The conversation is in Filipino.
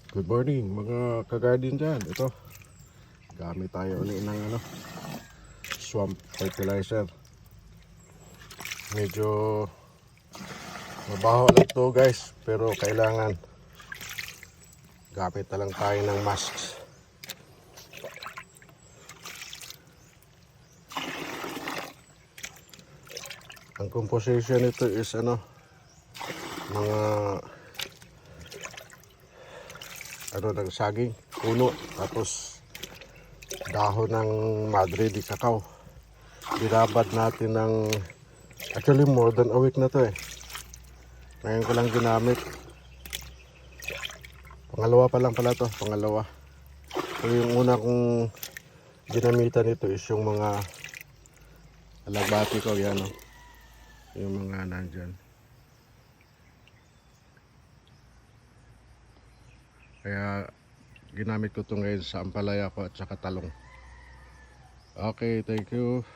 Good morning mga ka-garden dyan. Ito, gamit tayo ulit ng swamp fertilizer. Medyo mabaho lang to guys, pero kailangan gamit na lang tayo ng masks. Ang composition nito is mga ng saging, puno, tapos dahon ng madre di cacao. Binabad natin ng actually more than a week na to eh. Ngayon ko lang ginamit. Pangalawa pa lang pala to, pangalawa. So yung una kong ginamitan nito is yung mga alagbati ko, yan o. Yung mga nandyan. Kaya ginamit ko ito ngayon sa ampalaya ko at saka talong. Okay, thank you.